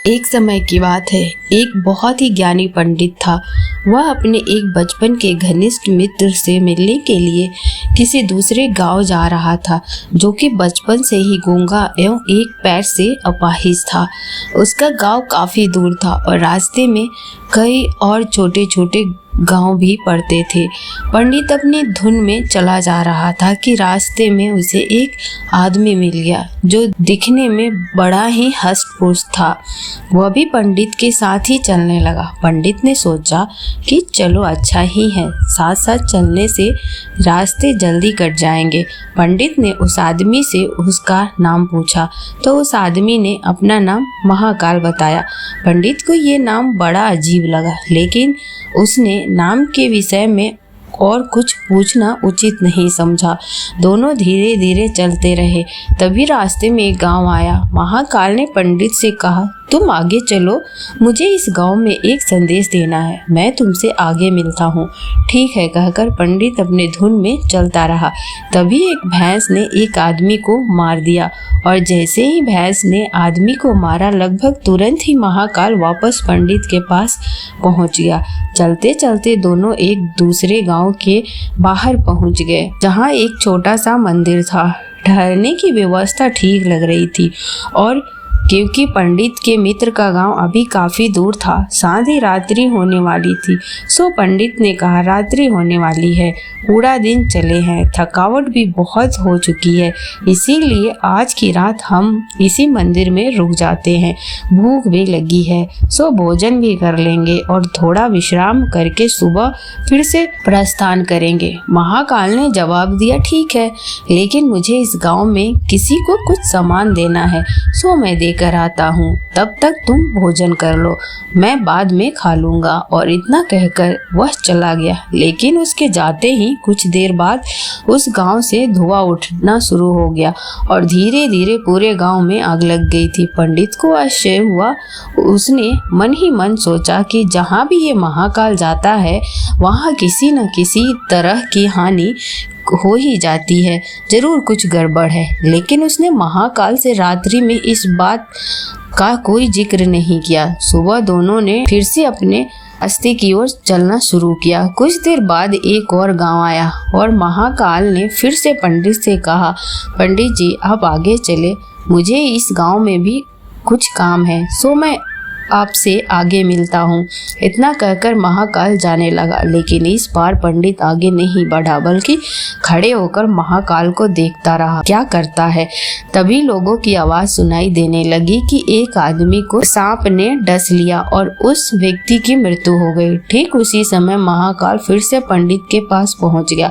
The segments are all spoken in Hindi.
एक समय की बात है, एक बहुत ही ज्ञानी पंडित था। वह अपने एक बचपन के घनिष्ठ मित्र से मिलने के लिए किसी दूसरे गांव जा रहा था, जो कि बचपन से ही गूंगा एवं एक पैर से अपाहिज था। उसका गांव काफी दूर था और रास्ते में कई और छोटे छोटे गांव भी पड़ते थे। पंडित अपनी धुन में चला जा रहा था कि रास्ते में उसे एक आदमी मिल गया, जो दिखने में बड़ा ही हष्ट-पुष्ट था। वह भी पंडित के साथ ही चलने लगा। पंडित ने सोचा कि चलो अच्छा ही है, साथ साथ चलने से रास्ते जल्दी कट जाएंगे। पंडित ने उस आदमी से उसका नाम पूछा तो उस आदमी ने अपना नाम महाकाल बताया। पंडित को ये नाम बड़ा अजीब लगा, लेकिन उसने नाम के विषय में और कुछ पूछना उचित नहीं समझा। दोनों धीरे धीरे चलते रहे। तभी रास्ते में एक गांव आया। महाकाल ने पंडित से कहा, तुम आगे चलो, मुझे इस गांव में एक संदेश देना है, मैं तुमसे आगे मिलता हूँ। ठीक है कहकर पंडित अपने धुन में चलता रहा। तभी एक भैंस ने एक आदमी को मार दिया और जैसे ही भैंस ने आदमी को मारा, लगभग तुरंत ही महाकाल वापस पंडित के पास पहुँच गया। चलते चलते दोनों एक दूसरे गांव के बाहर पहुँच गए, जहाँ एक छोटा सा मंदिर था। ठहरने की व्यवस्था ठीक लग रही थी और क्योंकि पंडित के मित्र का गांव अभी काफी दूर था, साथ ही रात्रि होने वाली थी। सो पंडित ने कहा, रात्रि होने वाली है, पूरा दिन चले हैं, थकावट भी बहुत हो चुकी है, इसीलिए आज की रात हम इसी मंदिर में रुक जाते हैं। भूख भी लगी है, सो भोजन भी कर लेंगे और थोड़ा विश्राम करके सुबह फिर से प्रस्थान करेंगे। महाकाल ने जवाब दिया, ठीक है, लेकिन मुझे इस गाँव में किसी को कुछ सामान देना है, सो मैं कर आता हूँ, तब तक तुम भोजन कर लो, मैं बाद में खा लूंगा। और इतना कहकर वह चला गया। लेकिन उसके जाते ही कुछ देर बाद उस गांव से धुआं उठना शुरू हो गया और धीरे धीरे पूरे गांव में आग लग गई थी। पंडित को आश्चर्य हुआ। उसने मन ही मन सोचा कि जहाँ भी ये महाकाल जाता है, वहाँ किसी न किसी तरह की हानि हो ही जाती है, जरूर कुछ गड़बड़ है। लेकिन उसने महाकाल से रात्रि में इस बात का कोई जिक्र नहीं किया। सुबह दोनों ने फिर से अपने रास्ते की ओर चलना शुरू किया। कुछ देर बाद एक और गांव आया और महाकाल ने फिर से पंडित से कहा, पंडित जी आप आगे चले, मुझे इस गांव में भी कुछ काम है, सो मैं आपसे आगे मिलता हूँ। इतना कहकर महाकाल जाने लगा। लेकिन इस बार पंडित आगे नहीं बढ़ा, बल्कि खड़े होकर महाकाल को देखता रहा, क्या करता है। तभी लोगों की आवाज सुनाई देने लगी कि एक आदमी को सांप ने डस लिया और उस व्यक्ति की मृत्यु हो गई। ठीक उसी समय महाकाल फिर से पंडित के पास पहुँच गया,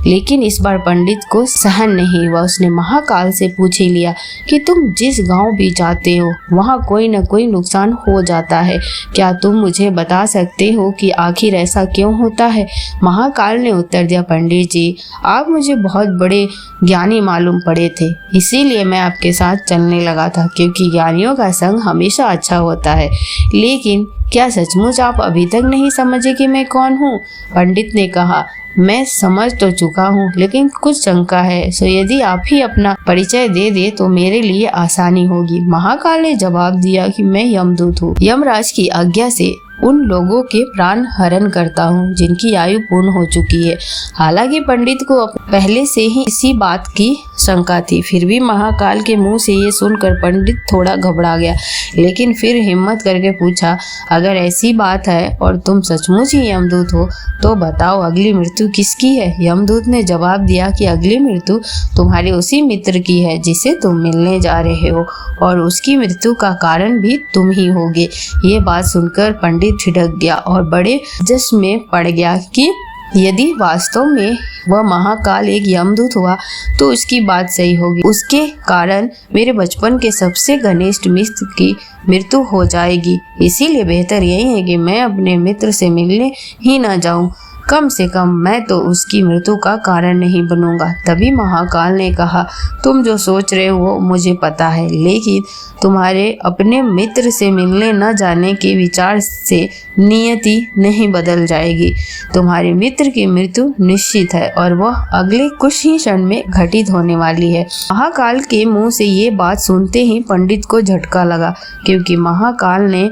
लेकिन इस बार पंडित को सहन नहीं हुआ। उसने महाकाल से पूछ ही लिया कि तुम जिस गाँव भी जाते हो, वहाँ कोई न कोई नुकसान हो जाता है, क्या तुम मुझे बता सकते हो कि आखिर ऐसा क्यों होता है। महाकाल ने उत्तर दिया, पंडित जी आप मुझे बहुत बड़े ज्ञानी मालूम पड़े थे, इसीलिए मैं आपके साथ चलने लगा था, क्योंकि ज्ञानियों का संग हमेशा अच्छा होता है। लेकिन क्या सचमुच आप अभी तक नहीं समझे कि मैं कौन हूँ। पंडित ने कहा, मैं समझ तो चुका हूँ, लेकिन कुछ शंका है, सो यदि आप ही अपना परिचय दे दे तो मेरे लिए आसानी होगी। महाकाल ने जवाब दिया कि मैं यमदूत हूँ, यमराज की आज्ञा से उन लोगों के प्राण हरण करता हूँ जिनकी आयु पूर्ण हो चुकी है। हालांकि पंडित को पहले से ही इसी बात की शंका थी, फिर भी महाकाल के मुंह से ये सुनकर पंडित थोड़ा घबरा गया, लेकिन फिर हिम्मत करके पूछा, अगर ऐसी बात है और तुम सचमुच ही यमदूत हो तो बताओ अगली मृत्यु किसकी है। यमदूत ने जवाब दिया कि अगली मृत्यु तुम्हारे उसी मित्र की है जिसे तुम मिलने जा रहे हो, और उसकी मृत्यु का कारण भी तुम ही होगे। ये बात सुनकर पंडित ठिठक गया और बड़े जश्न में पड़ गया कि यदि वास्तव में वह महाकाल एक यमदूत हुआ तो उसकी बात सही होगी, उसके कारण मेरे बचपन के सबसे घनिष्ठ मित्र की मृत्यु हो जाएगी। इसीलिए बेहतर यही है कि मैं अपने मित्र से मिलने ही न जाऊं। कम से कम मैं तो उसकी मृत्यु का कारण नहीं बनूंगा। तभी महाकाल ने कहा, तुम जो सोच रहे हो मुझे पता है, लेकिन तुम्हारे अपने मित्र से मिलने न जाने के विचार से नियति नहीं बदल जाएगी। तुम्हारे मित्र की मृत्यु निश्चित है और वह अगले कुछ ही क्षण में घटित होने वाली है। महाकाल के मुंह से ये बात सुनते ही पंडित को झटका लगा, क्योंकि महाकाल ने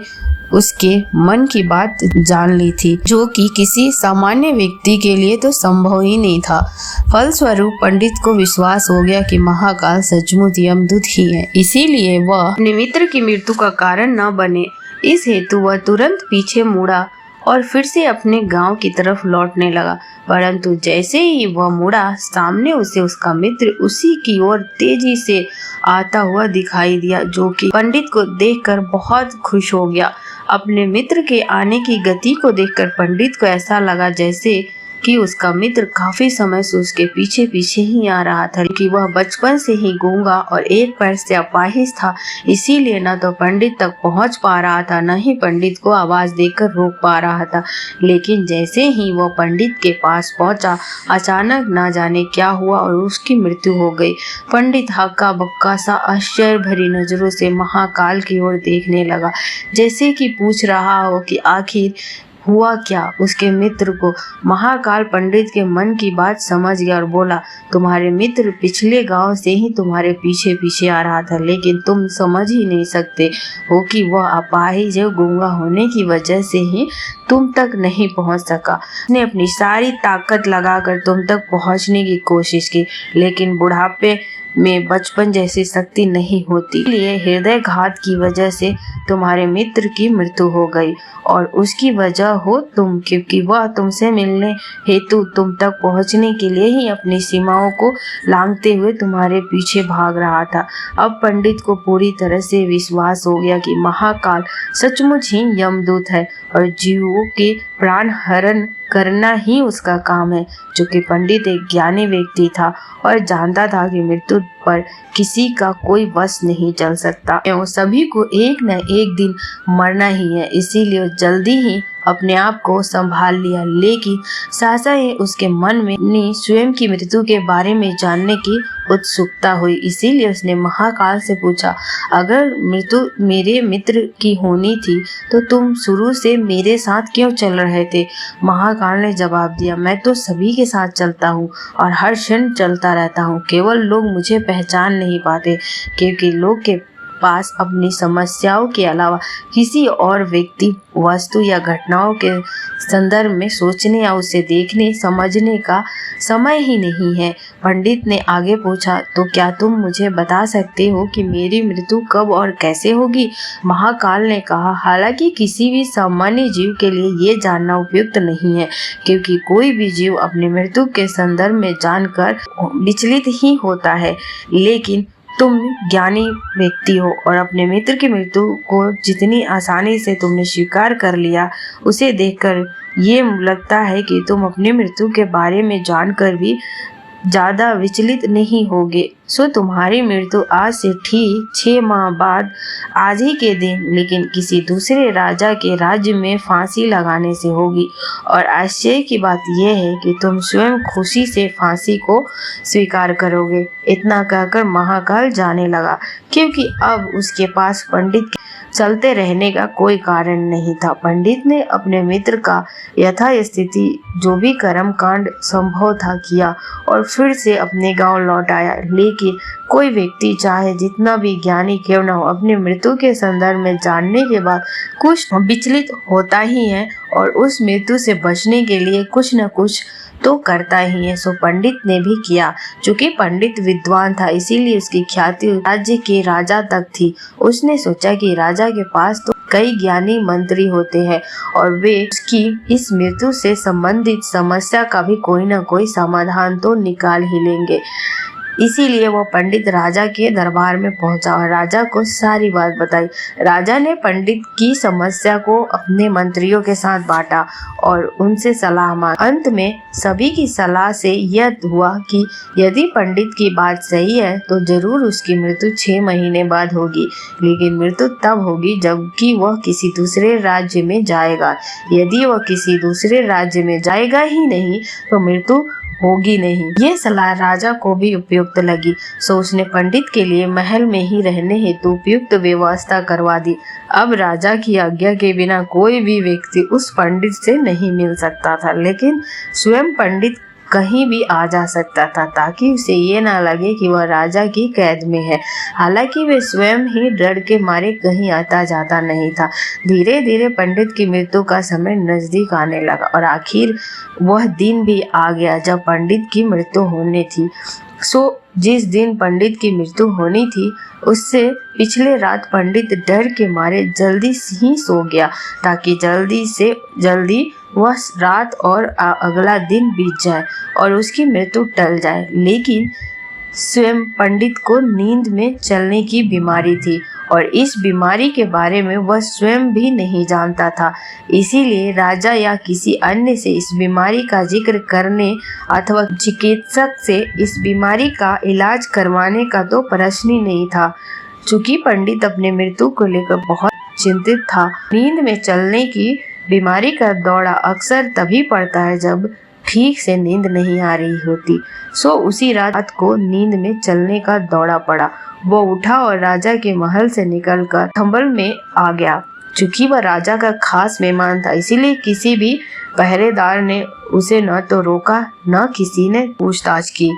उसके मन की बात जान ली थी, जो कि किसी सामान्य व्यक्ति के लिए तो संभव ही नहीं था। फलस्वरूप पंडित को विश्वास हो गया कि महाकाल सचमुच यमदूत ही है, इसीलिए वह अपने मित्र की मृत्यु का कारण न बने, इस हेतु वह तुरंत पीछे मुड़ा और फिर से अपने गांव की तरफ लौटने लगा। परंतु जैसे ही वह मुड़ा, सामने उसे उसका मित्र उसी की ओर तेजी से आता हुआ दिखाई दिया, जो कि पंडित को देखकर बहुत खुश हो गया। अपने मित्र के आने की गति को देखकर पंडित को ऐसा लगा जैसे कि उसका मित्र काफी समय से उसके पीछे पीछे ही आ रहा था, कि वह बचपन से ही गूंगा और एक पैर से अपाहिज था, इसीलिए न तो पंडित तक पहुंच पा रहा था, न ही पंडित को आवाज देकर रोक पा रहा था। लेकिन जैसे ही वह पंडित के पास पहुंचा, अचानक न जाने क्या हुआ और उसकी मृत्यु हो गई। पंडित हक्का बक्का सा आश्चर्य भरी नजरों से महाकाल की ओर देखने लगा, जैसे कि पूछ रहा हो कि आखिर हुआ क्या उसके मित्र को। महाकाल पंडित के मन की बात समझ गया और बोला, तुम्हारे मित्र पिछले गांव से ही तुम्हारे पीछे पीछे आ रहा था, लेकिन तुम समझ ही नहीं सकते हो कि वह अपाहिज गूंगा होने की वजह से ही तुम तक नहीं पहुंच सका। उसने अपनी सारी ताकत लगाकर तुम तक पहुंचने की कोशिश की, लेकिन बुढ़ापे में बचपन जैसी शक्ति नहीं होती, इसलिए हृदय घात की वजह से तुम्हारे मित्र की मृत्यु हो गई और उसकी वजह हो तुम, क्योंकि वह तुमसे मिलने हेतु तुम तक पहुंचने के लिए ही अपनी सीमाओं को लांघते हुए तुम्हारे पीछे भाग रहा था। अब पंडित को पूरी तरह से विश्वास हो गया कि महाकाल सचमुच ही यमदूत है और जीवों के प्राण हरण करना ही उसका काम है, जो कि पंडित एक ज्ञानी व्यक्ति था और जानता था कि मृत्यु पर किसी का कोई वश नहीं चल सकता एवं सभी को एक न एक दिन मरना ही है, इसीलिए जल्दी ही अपने आप को संभाल लिया। लेकिन सहसा ही उसके मन में अपनी स्वयं की मृत्यु के बारे में जानने की उत्सुकता हुई, इसीलिए उसने महाकाल से पूछा, अगर मृत्यु मेरे मित्र की होनी थी तो तुम शुरू से मेरे साथ क्यों चल रहे थे? महाकाल ने जवाब दिया, मैं तो सभी के साथ चलता हूँ और हर क्षण चलता रहता हूँ, केवल लोग मुझे पहचान नहीं पाते, क्योंकि लोग के पास अपनी समस्याओं के अलावा किसी और व्यक्ति, वस्तु या घटनाओं के संदर्भ में सोचने या उसे देखने समझने का समय ही नहीं है। पंडित ने आगे पूछा, तो क्या तुम मुझे बता सकते हो कि मेरी मृत्यु कब और कैसे होगी? महाकाल ने कहा, हालांकि किसी भी सामान्य जीव के लिए ये जानना उपयुक्त नहीं है, क्योंकि कोई भी जीव अपनी मृत्यु के संदर्भ में जानकर विचलित ही होता है, लेकिन तुम ज्ञानी व्यक्ति हो और अपने मित्र की मृत्यु को जितनी आसानी से तुमने स्वीकार कर लिया, उसे देखकर ये लगता है कि तुम अपनी मृत्यु के बारे में जानकर भी ज्यादा विचलित नहीं होगे। सो तुम्हारी मृत्यु आज से ठीक 6 माह बाद आज ही के दिन, लेकिन किसी दूसरे राजा के राज्य में फांसी लगाने से होगी। और आश्चर्य की बात यह है कि तुम स्वयं खुशी से फांसी को स्वीकार करोगे। इतना कहकर महाकाल जाने लगा, क्योंकि अब उसके पास पंडित चलते रहने का कोई कारण नहीं था। पंडित ने अपने मित्र का यथास्थिति जो भी कर्म कांड संभव था किया और फिर से अपने गांव लौट आया। लेकिन कोई व्यक्ति चाहे जितना भी ज्ञानी क्यों न हो, अपनी मृत्यु के संदर्भ में जानने के बाद कुछ विचलित होता ही है और उस मृत्यु से बचने के लिए कुछ न कुछ तो करता ही है। सो पंडित ने भी किया। चूंकि पंडित विद्वान था, इसीलिए उसकी ख्याति राज्य के राजा तक थी। उसने सोचा कि राजा के पास तो कई ज्ञानी मंत्री होते हैं और वे उसकी इस मृत्यु से संबंधित समस्या का भी कोई न कोई समाधान तो निकाल ही लेंगे। इसीलिए वो पंडित राजा के दरबार में पहुंचा और राजा को सारी बात बताई। राजा ने पंडित की समस्या को अपने मंत्रियों के साथ बांटा और उनसे सलाह मांगी। अंत में सभी की सलाह से यह हुआ कि यदि पंडित की बात सही है तो जरूर उसकी मृत्यु 6 महीने बाद होगी, लेकिन मृत्यु तब होगी जबकि वह किसी दूसरे राज्य में जाएगा। यदि वह किसी दूसरे राज्य में जाएगा ही नहीं तो मृत्यु होगी नहीं। ये सलाह राजा को भी उपयुक्त लगी, सो उसने पंडित के लिए महल में ही रहने हेतु उपयुक्त व्यवस्था करवा दी। अब राजा की आज्ञा के बिना कोई भी व्यक्ति उस पंडित से नहीं मिल सकता था, लेकिन स्वयं पंडित कहीं भी आ जा सकता था ताकि उसे ये ना लगे कि वह राजा की कैद में है। हालांकि वे स्वयं ही डर के मारे कहीं आता जाता नहीं था। धीरे धीरे पंडित की मृत्यु का समय नजदीक आने लगा और आखिर वह दिन भी आ गया जब पंडित की मृत्यु होनी थी। जिस दिन पंडित की मृत्यु होनी थी उससे पिछले रात पंडित डर के मारे जल्दी ही सो गया ताकि जल्दी से जल्दी वह रात और अगला दिन बीत जाए और उसकी मृत्यु टल जाए। लेकिन स्वयं पंडित को नींद में चलने की बीमारी थी और इस बीमारी के बारे में वह स्वयं भी नहीं जानता था। इसीलिए राजा या किसी अन्य से इस बीमारी का जिक्र करने अथवा चिकित्सक से इस बीमारी का इलाज करवाने का तो प्रश्न ही नहीं था। चूंकि पंडित अपने मृत्यु को लेकर बहुत चिंतित था। नींद में चलने की बीमारी का दौरा अक्सर तभी पड़ता है जब ठीक से नींद नहीं आ रही होती। सो उसी रात को नींद में चलने का दौरा पड़ा। वो उठा और राजा के महल से निकलकर स्थंबल में आ गया। चूंकि वह राजा का खास मेहमान था, इसीलिए किसी भी पहरेदार ने उसे न तो रोका न किसी ने पूछताछ की।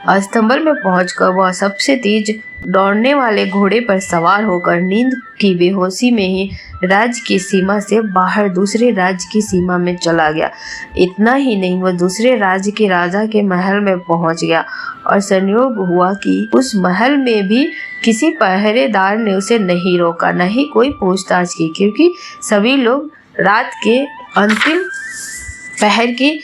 अस्तंबल में पहुंचकर वह सबसे तेज दौड़ने वाले घोड़े पर सवार होकर नींद की बेहोशी में ही राज्य की सीमा से बाहर दूसरे राज्य की सीमा में चला गया। इतना ही नहीं, वह दूसरे राज्य के राजा के महल में पहुंच गया और संयोग हुआ कि उस महल में भी किसी पहरेदार ने उसे नहीं रोका, न ही कोई पूछताछ की, क्योंकि सभी लोग रात के अंतिम पहर की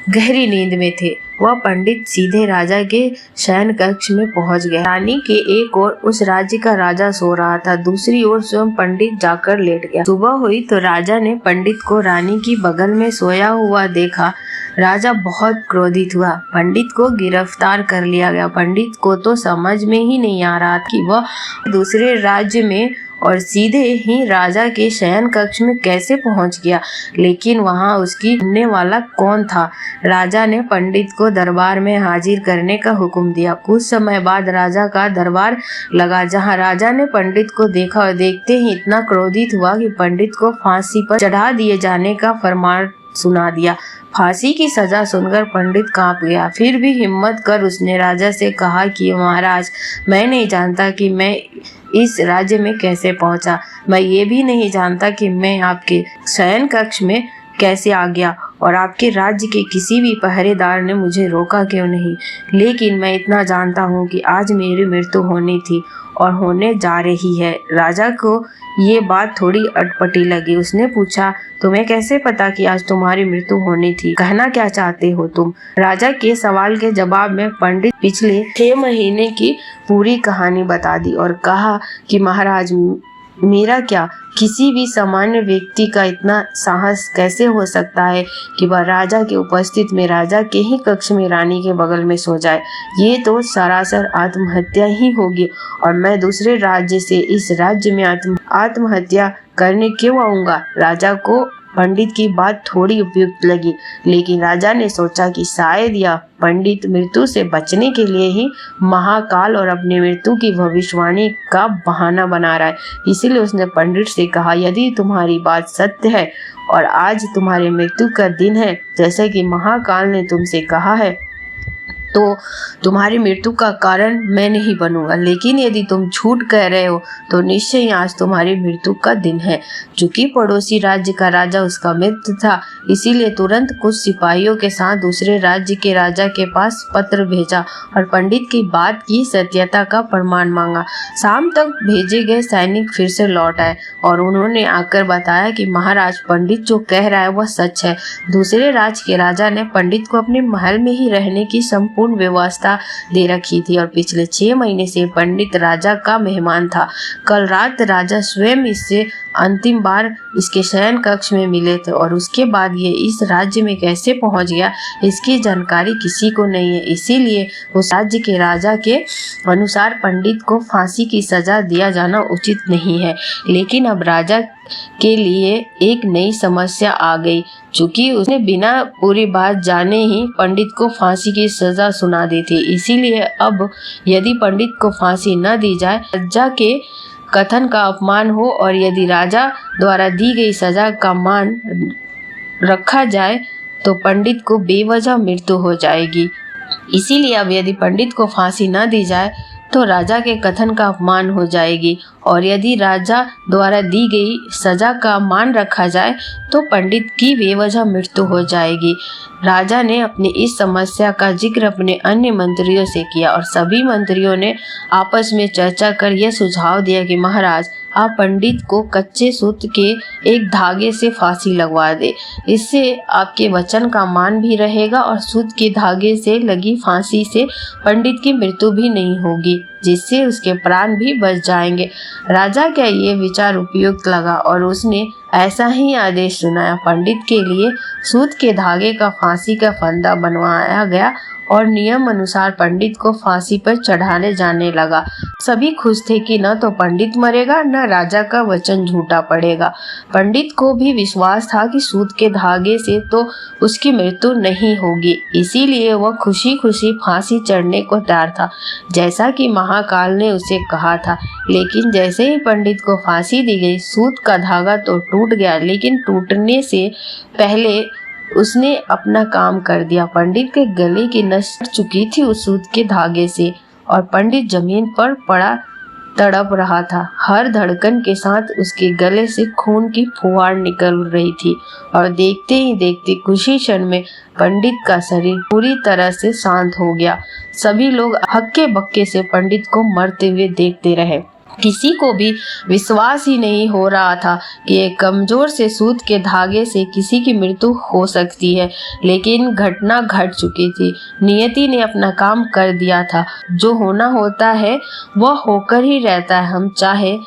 गहरी नींद में थे। वह पंडित सीधे राजा के शयन कक्ष में पहुंच गया। रानी के एक ओर उस राज्य का राजा सो रहा था, दूसरी ओर स्वयं पंडित जाकर लेट गया। सुबह हुई तो राजा ने पंडित को रानी की बगल में सोया हुआ देखा। राजा बहुत क्रोधित हुआ। पंडित को गिरफ्तार कर लिया गया। पंडित को तो समझ में ही नहीं आ रहा कि वह दूसरे राज्य में और सीधे ही राजा के शयन कक्ष में कैसे पहुंच गया, लेकिन वहां उसकी सुनने वाला कौन था। राजा ने पंडित को दरबार में हाजिर करने का हुक्म दिया। कुछ समय बाद राजा का दरबार लगा, जहां राजा ने पंडित को देखा और देखते ही इतना क्रोधित हुआ कि पंडित को फांसी पर चढ़ा दिए जाने का फरमान सुना दिया। फांसी की सजा सुनकर पंडित कांप गया। फिर भी हिम्मत कर उसने राजा से कहा कि महाराज, मैं नहीं जानता कि मैं इस राज्य में कैसे पहुंचा। मैं ये भी नहीं जानता कि मैं आपके शयन कक्ष में कैसे आ गया और आपके राज्य के किसी भी पहरेदार ने मुझे रोका क्यों नहीं। लेकिन मैं इतना जानता हूँ कि आज मेरी मृत्यु होनी थी और होने जा रही है। राजा को ये बात थोड़ी अटपटी लगी। उसने पूछा, तुम्हें कैसे पता कि आज तुम्हारी मृत्यु होनी थी? कहना क्या चाहते हो तुम? राजा के सवाल के जवाब में पंडित पिछले 6 महीने की पूरी कहानी बता दी और कहा कि महाराज, मेरा क्या, किसी भी सामान्य व्यक्ति का इतना साहस कैसे हो सकता है कि वह राजा के उपस्थित में राजा के ही कक्ष में रानी के बगल में सो जाए। ये तो सरासर आत्महत्या ही होगी और मैं दूसरे राज्य से इस राज्य में आत्महत्या करने क्यों आऊंगा? राजा को पंडित की बात थोड़ी उपयुक्त लगी, लेकिन राजा ने सोचा कि शायद यह पंडित मृत्यु से बचने के लिए ही महाकाल और अपनी मृत्यु की भविष्यवाणी का बहाना बना रहा है। इसीलिए उसने पंडित से कहा, यदि तुम्हारी बात सत्य है और आज तुम्हारी मृत्यु का दिन है जैसा कि महाकाल ने तुमसे कहा है, तो तुम्हारी मृत्यु का कारण मैं नहीं बनूंगा। लेकिन यदि तुम झूठ कह रहे हो तो निश्चय ही आज तुम्हारी मृत्यु का दिन है। चूंकि पड़ोसी राज्य का राजा उसका मित्र था, इसीलिए तुरंत कुछ सिपाहियों के साथ दूसरे राज्य के राजा के पास पत्र भेजा और पंडित की बात की सत्यता का प्रमाण मांगा। शाम तक भेजे गए सैनिक फिर से लौट आए और उन्होंने आकर बताया कि महाराज, पंडित जो कह रहा है वह सच है। दूसरे राज्य के राजा ने पंडित को अपने महल में ही रहने की संपूर्ण संपूर्ण व्यवस्था दे रखी थी और पिछले 6 महीने से पंडित राजा का मेहमान था। कल रात राजा स्वयं इससे अंतिम बार इसके शयन कक्ष में मिले थे और उसके बाद ये इस राज्य में कैसे पहुंच गया इसकी जानकारी किसी को नहीं है। इसीलिए उस राज्य के राजा के अनुसार पंडित को फांसी की सजा दिया जाना उचित नहीं है। लेकिन अब राजा के लिए एक नई समस्या आ गई। चूंकि उसने बिना पूरी बात जाने ही पंडित को फांसी की सजा सुना दी थी, इसीलिए अब यदि पंडित को फांसी न दी जाए, राजा के कथन का अपमान हो और यदि राजा द्वारा दी गई सजा का मान रखा जाए तो पंडित को बेवजह मृत्यु हो जाएगी। इसीलिए अब यदि पंडित को फांसी न दी जाए तो राजा के कथन का अपमान हो जाएगी और यदि राजा द्वारा दी गई सजा का मान रखा जाए तो पंडित की बेवजह मृत्यु हो जाएगी। राजा ने अपनी इस समस्या का जिक्र अपने अन्य मंत्रियों से किया और सभी मंत्रियों ने आपस में चर्चा कर यह सुझाव दिया कि महाराज, आप पंडित को कच्चे सूत के एक धागे से फांसी लगवा दे। इससे आपके वचन का मान भी रहेगा और सूत के धागे से लगी फांसी से पंडित की मृत्यु भी नहीं होगी, जिससे उसके प्राण भी बच जाएंगे। राजा का ये विचार उपयुक्त लगा और उसने ऐसा ही आदेश सुनाया। पंडित के लिए सूत के धागे का फांसी का फंदा बनवाया गया और नियम अनुसार पंडित को फांसी पर चढ़ाने जाने लगा। सभी खुश थे कि न तो पंडित मरेगा न राजा का वचन झूठा पड़ेगा। पंडित को भी विश्वास था कि सूत के धागे से तो उसकी मृत्यु नहीं होगी, इसीलिए वह खुशी खुशी फांसी चढ़ने को तैयार था, जैसा कि महाकाल ने उसे कहा था। लेकिन जैसे ही पंडित को फांसी दी गई, सूत का धागा तो टूट गया, लेकिन टूटने से पहले उसने अपना काम कर दिया। पंडित के गले की नस कट चुकी थी उस सूत के धागे से और पंडित जमीन पर पड़ा तड़प रहा था। हर धड़कन के साथ उसके गले से खून की फुहार निकल रही थी और देखते ही देखते कुछ ही क्षण में पंडित का शरीर पूरी तरह से शांत हो गया। सभी लोग हक्के बक्के से पंडित को मरते हुए देखते रहे। किसी को भी विश्वास ही नहीं हो रहा था कि एक कमजोर से सूत के धागे से किसी की मृत्यु हो सकती है, लेकिन घटना घट चुकी थी। नियति ने अपना काम कर दिया था। जो होना होता है वह होकर ही रहता है। हम चाहे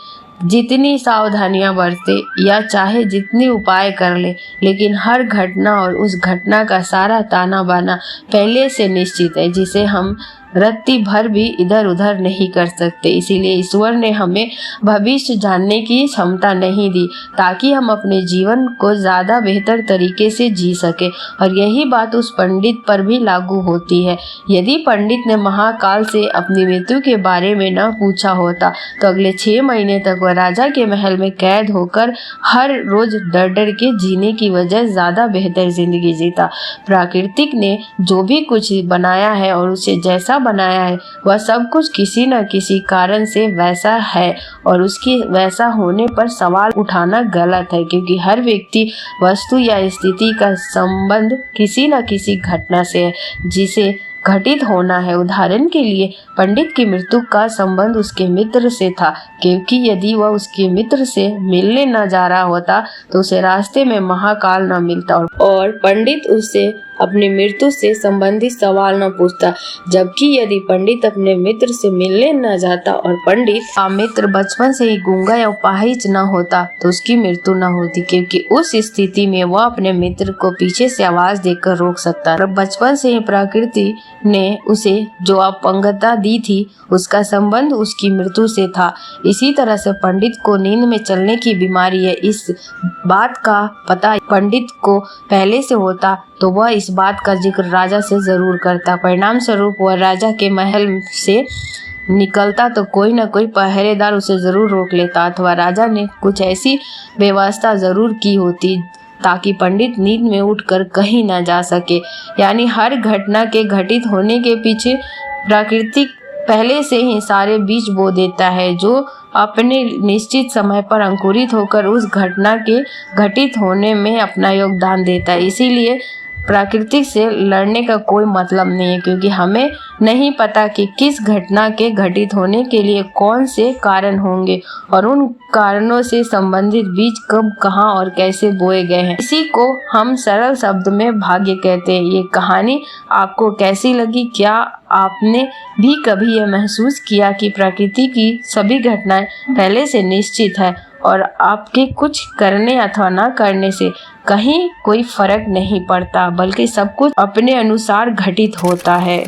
जितनी सावधानियां बरते या चाहे जितने उपाय कर ले, लेकिन हर घटना और उस घटना का सारा ताना बाना पहले से निश्चित है, जिसे हम रत्ती भर भी इधर उधर नहीं कर सकते। इसीलिए ईश्वर ने हमें भविष्य जानने की क्षमता नहीं दी ताकि हम अपने जीवन को ज्यादा बेहतर तरीके से जी सके। और यही बात उस पंडित पर भी लागू होती है। यदि पंडित ने महाकाल से अपनी मृत्यु के बारे में न पूछा होता तो अगले 6 महीने तक वह राजा के महल में कैद होकर हर रोज डर डर के जीने की वजह ज्यादा बेहतर जिंदगी जीता। प्राकृतिक ने जो भी कुछ बनाया है और उसे जैसा बनाया है वह सब कुछ किसी न किसी कारण से वैसा है और उसकी वैसा होने पर सवाल उठाना गलत है, क्योंकि हर व्यक्ति, वस्तु या स्थिति का संबंध किसी न किसी घटना से है जिसे घटित होना है। उदाहरण के लिए पंडित की मृत्यु का संबंध उसके मित्र से था, क्योंकि यदि वह उसके मित्र से मिलने न जा रहा होता तो उसे रास्ते में महाकाल न मिलता और पंडित उससे अपनी मृत्यु से संबंधित सवाल न पूछता। जबकि यदि पंडित अपने मित्र से मिलने न जाता और पंडित का मित्र बचपन से ही गूंगा या अपाहिज न होता तो उसकी मृत्यु न होती, क्योंकि उस स्थिति में वह अपने मित्र को पीछे से आवाज देकर रोक सकता। और बचपन से ही प्रकृति ने उसे जो अपंगता दी थी उसका संबंध उसकी मृत्यु से था। इसी तरह से पंडित को नींद में चलने की बीमारी है। इस बात का पता पंडित को पहले से होता तो वह इस बात का जिक्र राजा से जरूर करता। परिणाम स्वरूप वह राजा के महल से निकलता तो कोई न कोई पहरेदार उसे जरूर रोक लेता अथवा राजा ने कुछ ऐसी व्यवस्था जरूर की होती ताकि पंडित नींद में उठकर कहीं न जा सके। यानी हर घटना के घटित होने के पीछे प्राकृतिक पहले से ही सारे बीज बो देता है, जो अपने निश्चित समय पर अंकुरित होकर उस घटना के घटित होने में अपना योगदान देता है। इसीलिए प्रकृति से लड़ने का कोई मतलब नहीं है, क्योंकि हमें नहीं पता कि किस घटना के घटित होने के लिए कौन से कारण होंगे और उन कारणों से संबंधित बीज कब, कहां और कैसे बोए गए हैं। इसी को हम सरल शब्द में भाग्य कहते हैं। ये कहानी आपको कैसी लगी? क्या आपने भी कभी यह महसूस किया कि प्रकृति की सभी घटनाएं पहले से निश्चित है और आपके कुछ करने अथवा न करने से कहीं कोई फर्क नहीं पड़ता, बल्कि सब कुछ अपने अनुसार घटित होता है?